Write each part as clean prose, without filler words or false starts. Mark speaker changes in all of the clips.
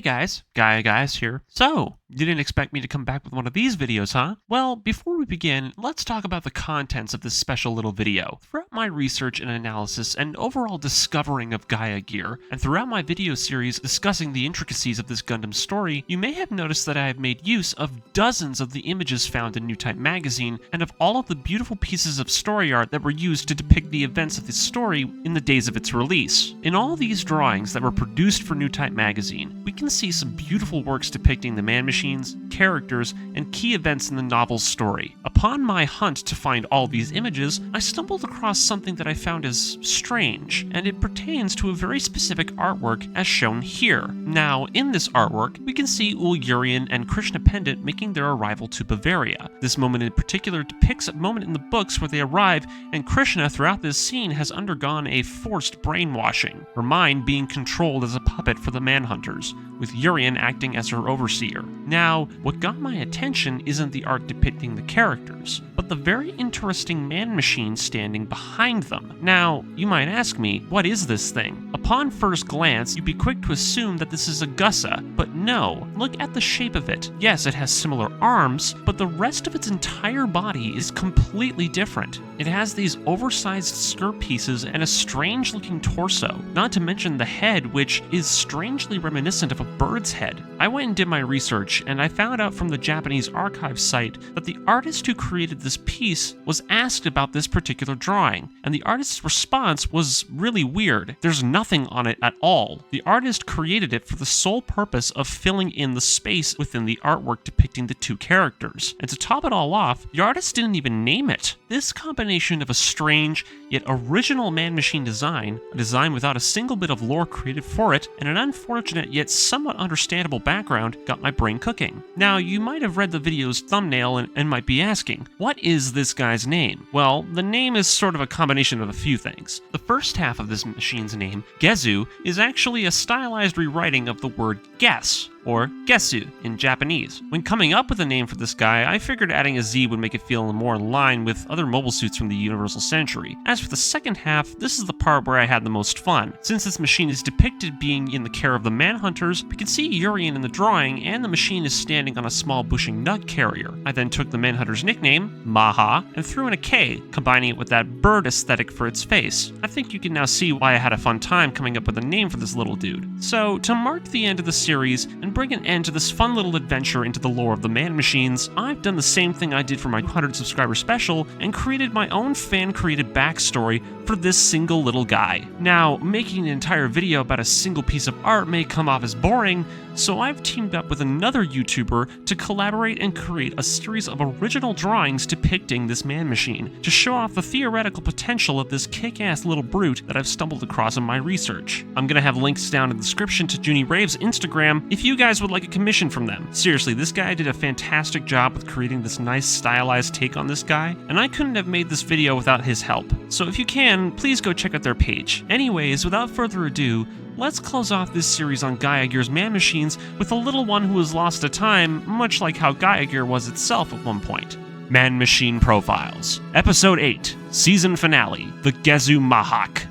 Speaker 1: Hey guys, Gaia here. So, you didn't expect me to come back with one of these videos, huh? Well, before we begin, let's talk about the contents of this special little video. Throughout my research and analysis and overall discovering of Gaia Gear, and throughout my video series discussing the intricacies of this Gundam story, you may have noticed that I have made use of dozens of the images found in New Type magazine, and of all of the beautiful pieces of story art that were used to depict the events of this story in the days of its release. In all these drawings that were produced for New Type magazine, we can see some beautiful works depicting the man-machines, characters, and key events in the novel's story. Upon my hunt to find all these images, I stumbled across something that I found as strange, and it pertains to a very specific artwork as shown here. Now, in this artwork, we can see Ulurian and Krishna Pendant making their arrival to Bavaria. This moment in particular depicts a moment in the books where they arrive, and Krishna throughout this scene has undergone a forced brainwashing, her mind being controlled as a puppet for the Manhunters, with Urian acting as her overseer. Now, what got my attention isn't the art depicting the characters, but the very interesting man-machine standing behind them. Now, you might ask me, what is this thing? Upon first glance, you'd be quick to assume that this is a Gussa, but no, look at the shape of it. Yes, it has similar arms, but the rest of its entire body is completely different. It has these oversized skirt pieces and a strange-looking torso, not to mention the head, which is strangely reminiscent of a bird's head. I went and did my research, and I found out from the Japanese archive site that the artist who created this piece was asked about this particular drawing, and the artist's response was really weird. There's nothing on it at all. The artist created it for the sole purpose of filling in the space within the artwork depicting the two characters. And to top it all off, the artist didn't even name it. This combination of a strange, yet original man-machine design, a design without a single bit of lore created for it, and an unfortunate yet somewhat understandable background got my brain cooking. Now, you might have read the video's thumbnail and might be asking, what is this guy's name? Well, the name is sort of a combination of a few things. The first half of this machine's name, GEZU, is actually a stylized rewriting of the word guess, or Gesu in Japanese. When coming up with a name for this guy, I figured adding a Z would make it feel more in line with other mobile suits from the Universal Century. As for the second half, this is the part where I had the most fun. Since this machine is depicted being in the care of the Manhunters, we can see Urian in the drawing, and the machine is standing on a small bushing nut carrier. I then took the Manhunter's nickname, Maha, and threw in a K, combining it with that bird aesthetic for its face. I think you can now see why I had a fun time coming up with a name for this little dude. So, to mark the end of the series, and bring an end to this fun little adventure into the lore of the man-machines, I've done the same thing I did for my 100 subscriber special and created my own fan-created backstory for this single little guy. Now, making an entire video about a single piece of art may come off as boring, so I've teamed up with another YouTuber to collaborate and create a series of original drawings depicting this man-machine, to show off the theoretical potential of this kick-ass little brute that I've stumbled across in my research. I'm gonna have links down in the description to Junie Rave's Instagram if you guys would like a commission from them. Seriously, this guy did a fantastic job with creating this nice stylized take on this guy, and I couldn't have made this video without his help. So if you can, please go check out their page. Anyways, without further ado, let's close off this series on Gaia Gear's man-machines with a little one who was lost to time, much like how Gaia Gear was itself at one point. Man-Machine Profiles. Episode 8, Season Finale, the GEZU-MAHAK.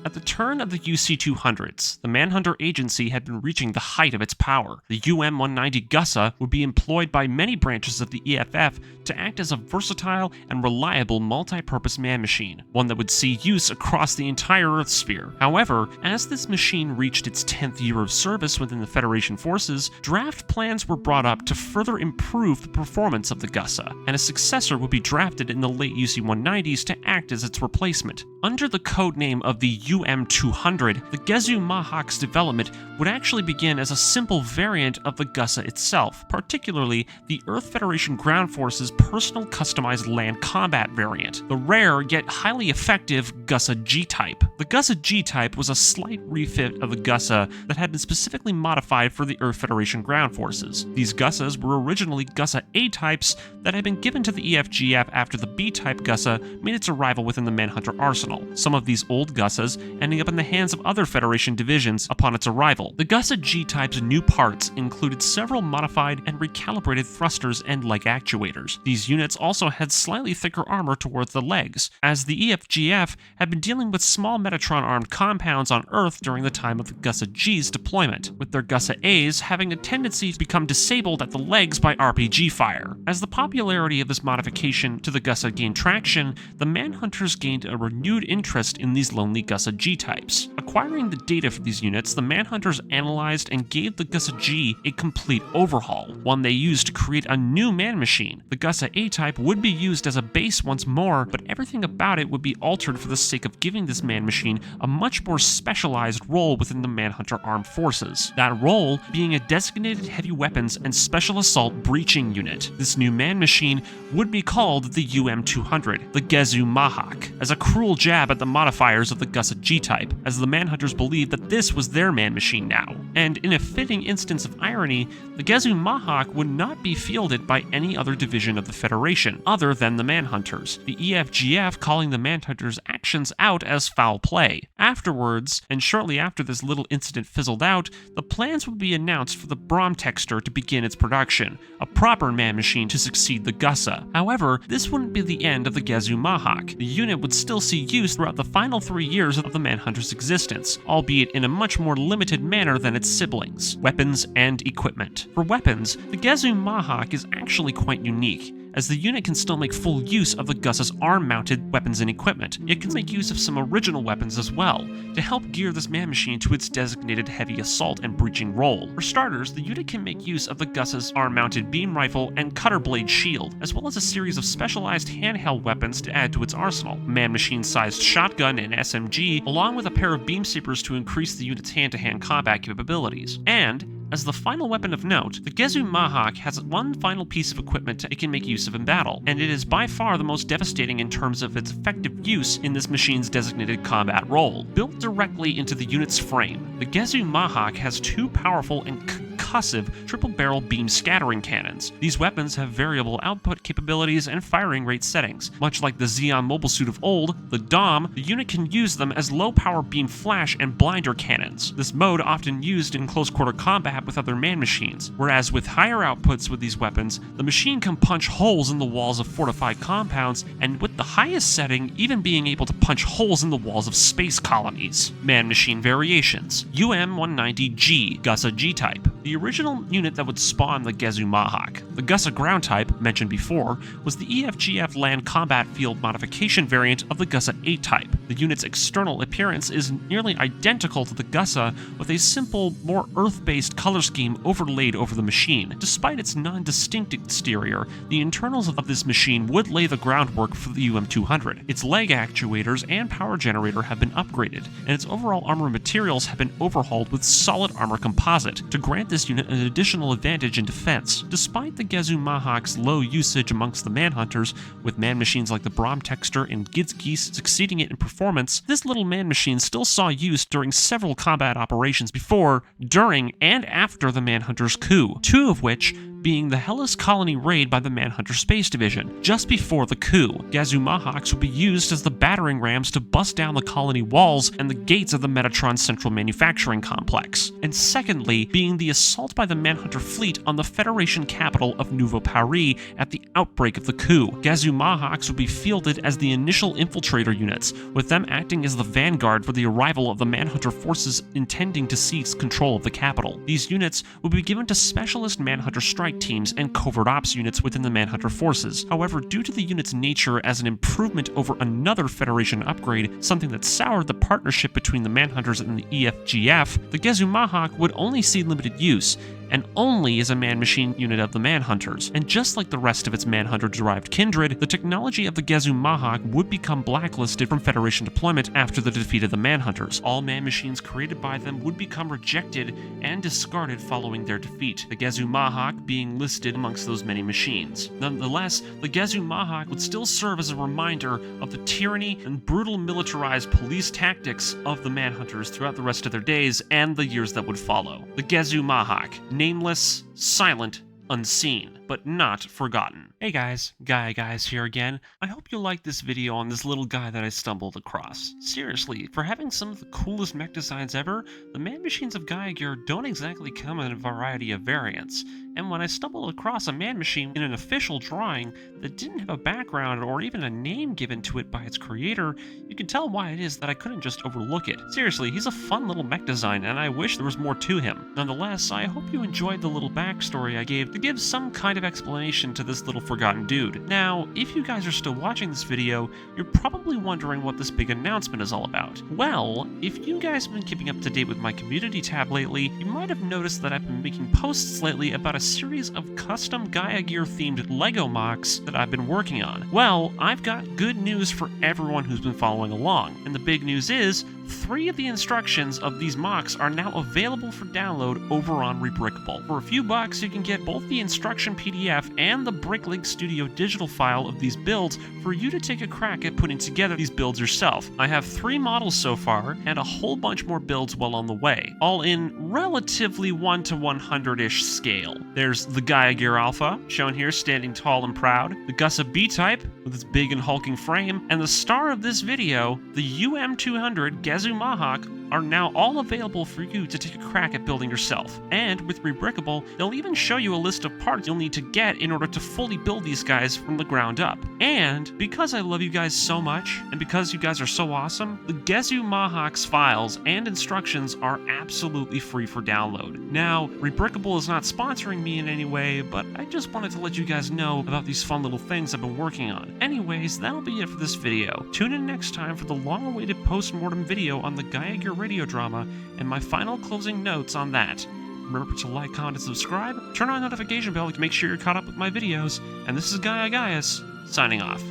Speaker 1: At the turn of the UC-200s, the Manhunter Agency had been reaching the height of its power. The UM-190 Gussa would be employed by many branches of the EFF to act as a versatile and reliable multi-purpose man-machine, one that would see use across the entire Earth sphere. However, as this machine reached its 10th year of service within the Federation forces, draft plans were brought up to further improve the performance of the Gussa, and a successor would be drafted in the late UC-190s to act as its replacement. Under the codename of the UM-200, the GEZU-MAHAK's development would actually begin as a simple variant of the Gussa itself, particularly the Earth Federation Ground Force's personal customized land combat variant, the rare yet highly effective Gussa G-Type. The Gussa G-Type was a slight refit of the Gussa that had been specifically modified for the Earth Federation Ground Forces. These Gussas were originally Gussa A-Types that had been given to the EFGF after the B-Type Gussa made its arrival within the Manhunter arsenal. Some of these old Gussas ending up in the hands of other Federation divisions upon its arrival. The Gussa G-type's new parts included several modified and recalibrated thrusters and leg actuators. These units also had slightly thicker armor towards the legs, as the EFGF had been dealing with small Metatron-armed compounds on Earth during the time of the Gussa G's deployment, with their Gussa A's having a tendency to become disabled at the legs by RPG fire. As the popularity of this modification to the Gussa gained traction, the Manhunters gained a renewed interest in these lonely Gussa G-types. Acquiring the data for these units, the Manhunters analyzed and gave the Gussa G a complete overhaul, one they used to create a new man-machine. The Gussa A-type would be used as a base once more, but everything about it would be altered for the sake of giving this man-machine a much more specialized role within the Manhunter Armed Forces. That role being a designated heavy weapons and special assault breaching unit. This new man-machine would be called the UM-200, the GEZU-MAHAK, as a cruel jab at the modifiers of the Gussa G-type, as the Manhunters believed that this was their man-machine now. And in a fitting instance of irony, the GEZU-MAHAK would not be fielded by any other division of the Federation, other than the Manhunters, the EFGF calling the Manhunters' actions out as foul play. Afterwards, and shortly after this little incident fizzled out, the plans would be announced for the Bromtexter to begin its production, a proper man-machine to succeed the Gussa. However, this wouldn't be the end of the GEZU-MAHAK. The unit would still see use throughout the final 3 years of the Manhunter's existence, albeit in a much more limited manner than its siblings: weapons and equipment. For weapons, the GEZU-MAHAK is actually quite unique, as the unit can still make full use of the Gussa's arm-mounted weapons and equipment. It can make use of some original weapons as well, to help gear this man-machine to its designated heavy assault and breaching role. For starters, the unit can make use of the Gussa's arm-mounted beam rifle and cutter blade shield, as well as a series of specialized handheld weapons to add to its arsenal: man-machine-sized shotgun and SMG, along with a pair of beam sabers to increase the unit's hand-to-hand combat capabilities. And as the final weapon of note, the GEZU-MAHAK has one final piece of equipment it can make use of in battle, and it is by far the most devastating in terms of its effective use in this machine's designated combat role. Built directly into the unit's frame, the GEZU-MAHAK has two powerful and concussive triple-barrel beam scattering cannons. These weapons have variable output capabilities and firing rate settings. Much like the Xeon mobile suit of old, the DOM, the unit can use them as low-power beam flash and blinder cannons. This mode often used in close-quarter combat with other man-machines, whereas with higher outputs with these weapons, the machine can punch holes in the walls of fortified compounds, and with the highest setting, even being able to punch holes in the walls of space colonies. Man-machine variations: UM-190G, Gussa G-type, the original unit that would spawn the GEZU-MAHAK. The Gussa ground type, mentioned before, was the EFGF land combat field modification variant of the Gussa A-type. The unit's external appearance is nearly identical to the Gussa, with a simple, more Earth-based color scheme overlaid over the machine. Despite its non-distinct exterior, the internals of this machine would lay the groundwork for the UM-200. Its leg actuators and power generator have been upgraded, and its overall armor materials have been overhauled with solid armor composite to grant this unit an additional advantage in defense. Despite the GEZU-MAHAK's low usage amongst the Manhunters, with man-machines like the Bromtexter and Gizgi succeeding it in performance, this little man-machine still saw use during several combat operations before, during, and after the Manhunters' coup, two of which being the Hellas colony raid by the Manhunter Space Division. Just before the coup, GEZU-MAHAKs would be used as the battering rams to bust down the colony walls and the gates of the Metatron Central Manufacturing Complex. And secondly, being the assault by the Manhunter fleet on the Federation capital of Nouveau Paris at the outbreak of the coup. GEZU-MAHAKs would be fielded as the initial infiltrator units, with them acting as the vanguard for the arrival of the Manhunter forces intending to seize control of the capital. These units would be given to specialist Manhunter strike teams and covert ops units within the Manhunter forces. However, due to the unit's nature as an improvement over another Federation upgrade, something that soured the partnership between the Manhunters and the EFGF, the GEZU-MAHAK would only see limited use, and only as a man-machine unit of the Manhunters. And just like the rest of its Manhunter-derived kindred, the technology of the GEZU-MAHAK would become blacklisted from Federation deployment after the defeat of the Manhunters. All man-machines created by them would become rejected and discarded following their defeat, the GEZU-MAHAK being listed amongst those many machines. Nonetheless, the GEZU-MAHAK would still serve as a reminder of the tyranny and brutal militarized police tactics of the Manhunters throughout the rest of their days and the years that would follow. The GEZU-MAHAK, nameless, silent, unseen, but not forgotten. Hey guys, Gaia Guys here again. I hope you liked this video on this little guy that I stumbled across. Seriously, for having some of the coolest mech designs ever, the man machines of Gaia Gear don't exactly come in a variety of variants. And when I stumbled across a man machine in an official drawing that didn't have a background or even a name given to it by its creator, you can tell why it is that I couldn't just overlook it. Seriously, he's a fun little mech design, and I wish there was more to him. Nonetheless, I hope you enjoyed the little backstory I gave to give some kind of explanation to this little forgotten dude. Now, if you guys are still watching this video, you're probably wondering what this big announcement is all about. Well, if you guys have been keeping up to date with my community tab lately, you might have noticed that I've been making posts lately about a series of custom Gaia Gear themed LEGO MOCs that I've been working on. Well, I've got good news for everyone who's been following along, and the big news is 3 of the instructions of these MOCs are now available for download over on Rebrickable. For a few bucks, you can get both the instruction PDF and the Bricklink Studio digital file of these builds for you to take a crack at putting together these builds yourself. I have 3 models so far, and a whole bunch more builds well on the way, all in relatively 1 to 100-ish scale. There's the Gaia Gear Alpha, shown here standing tall and proud, the Gussa B-Type, with its big and hulking frame, and the star of this video, the UM200 GEZU-MAHAK, are now all available for you to take a crack at building yourself. And with Rebrickable, they'll even show you a list of parts you'll need to get in order to fully build these guys from the ground up. And because I love you guys so much, and because you guys are so awesome, the GEZU-MAHAK's files and instructions are absolutely free for download. Now, Rebrickable is not sponsoring me in any way, but I just wanted to let you guys know about these fun little things I've been working on. Anyways, that'll be it for this video. Tune in next time for the long-awaited post-mortem video on the Gaia Gear radio drama and my final closing notes on that. Remember to like, comment, and subscribe, turn on notification bell to make sure you're caught up with my videos, and this is Gaia Gaius, signing off.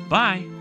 Speaker 1: Bye!